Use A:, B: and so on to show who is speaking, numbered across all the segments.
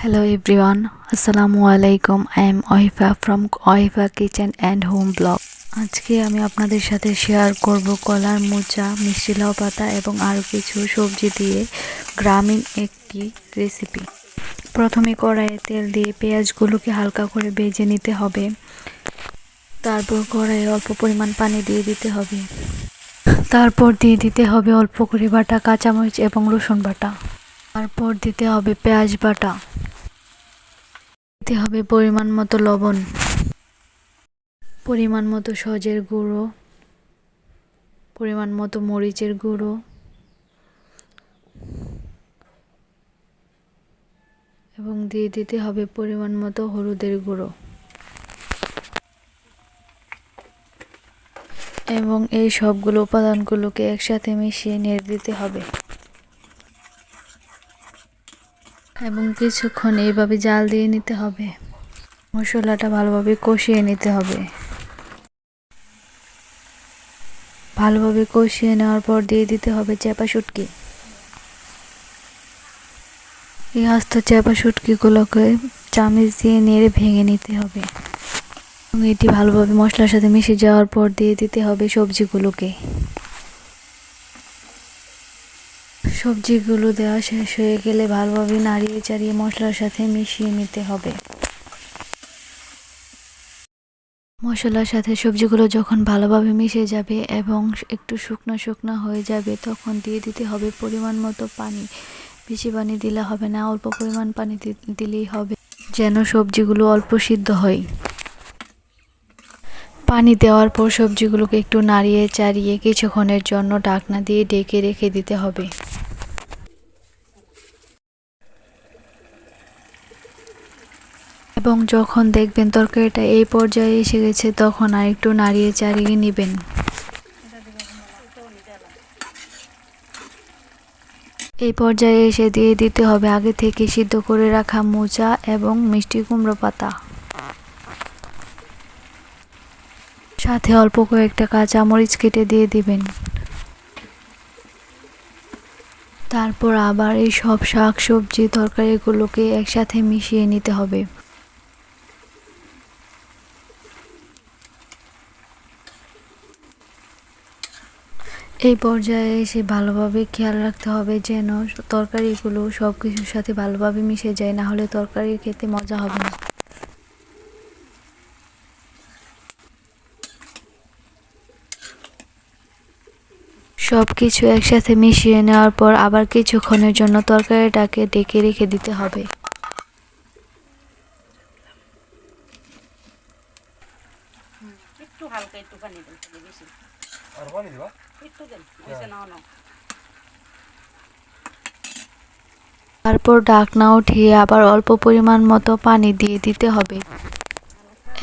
A: Hello everyone, Assalamu alaikum. I am Ohifa from Ohifa Kitchen and Home Blog. আজকে আমি আপনাদের সাথে share করব কলার মোচা, মিষ্টি লাউ পাতা এবং আরও কিছু সবজি দিয়ে গ্রামীণ একটি রেসিপি। প্রথমে কড়াইয়ে তেল দিয়ে পেঁয়াজগুলোকে হালকা করে ভেজে নিতে হবে। তারপর কড়াইয়ে অল্প পরিমাণ পানি দিয়ে দিতে হবে। তারপর দিয়ে দিতে হবে অল্প করে বাটা কাঁচামরিচ এবং রসুন বাটা। তারপর দিতে হবে পেঁয়াজ বাটা। দিতে হবে পরিমাণ মতো লবণ, পরিমাণ মতো সজের গুঁড়ো, পরিমাণ মতো মরিচের গুঁড়ো এবং দিয়ে দিতে হবে পরিমাণ মতো হলুদের গুঁড়ো এবং এই সবগুলো উপাদানগুলোকে একসাথে মিশিয়ে নেড়ে দিতে হবে এবং কিছুক্ষণ এইভাবে জাল দিয়ে নিতে হবে। মশলাটা ভালোভাবে কষিয়ে নিতে হবে। ভালোভাবে কষিয়ে নেওয়ার পর দিয়ে দিতে হবে চাপা শুটকি। এই আস্ত চাপা শুটকিগুলোকে চামচ দিয়ে নেড়ে ভেঙে নিতে হবে এবং এটি ভালোভাবে মশলার সাথে মিশে যাওয়ার পর দিয়ে দিতে হবে সবজিগুলো দেওয়া শেষ হয়ে গেলে ভালোভাবে নাড়িয়ে চাড়িয়ে মশলার সাথে মিশিয়ে নিতে হবে। মশলার সাথে সবজিগুলো যখন ভালোভাবে মিশে যাবে এবং একটু শুকনো শুকনো হয়ে যাবে তখন দিয়ে দিতে হবে পরিমাণ মতো পানি। বেশি পানি দিলে হবে না, অল্প পরিমাণ পানি দিলেই হবে, যেন সবজিগুলো অল্প সিদ্ধ হয়। পানি দেওয়ার পর সবজিগুলোকে একটু নাড়িয়ে চাড়িয়ে কিছুক্ষণের জন্য ঢাকনা দিয়ে ঢেকে রেখে দিতে হবে এবং যখন দেখবেন তরকারিটা এই পর্যায়ে এসে গেছে তখন আর একটু নাড়িয়ে চাড়িয়ে নেবেন। এই পর্যায়ে এসে দিয়ে দিতে হবে আগে থেকে সিদ্ধ করে রাখা মোচা এবং মিষ্টি কুমড়ো পাতা, সাথে অল্প কয়েকটা কাঁচা মরিচ কেটে দিয়ে দিবেন। তারপর আবার এই সব শাক সবজি তরকারিগুলোকে একসাথে মিশিয়ে নিতে হবে। এই পর্যায়ে এসে ভালোভাবে খেয়াল রাখতে হবে যেন তরকারিগুলো সব কিছুর সাথে ভালোভাবে মিশে যায়, না হলে তরকারি খেতে মজা হবে না। সব কিছু একসাথে মিশিয়ে নেওয়ার পর আবার কিছুক্ষণের জন্য তরকারিটাকে ঢেকে রেখে দিতে হবে। তারপর ঢাকনা উঠিয়ে আবার অল্প পরিমাণ মতো পানি দিয়ে দিতে হবে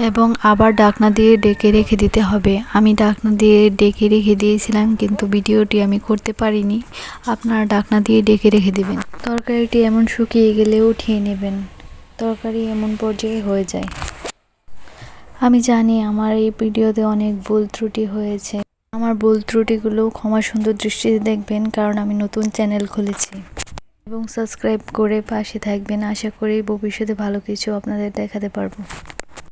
A: এবং আবার ঢাকনা দিয়ে ঢেকে রেখে দিতে হবে। আমি ঢাকনা দিয়ে ঢেকে রেখে দিয়েছিলাম কিন্তু ভিডিওটি আমি করতে পারিনি। আপনারা ঢাকনা দিয়ে ঢেকে রেখে দিবেন। তরকারিটি এমন শুকিয়ে গেলে উঠিয়ে নেবেন। তরকারি এমন পর্যায়ে হয়ে যায়। আমি জানি আমার এই ভিডিওতে অনেক ভুল ত্রুটি হয়েছে। আমার ভুল ত্রুটিগুলো ক্ষমা সুন্দর দৃষ্টিতে দেখবেন, কারণ আমি নতুন চ্যানেল খুলেছি। এবং সাবস্ক্রাইব করে পাশে থাকবেন। আশা করি ভবিষ্যতে ভালো কিছু আপনাদের দেখাতে পারবো।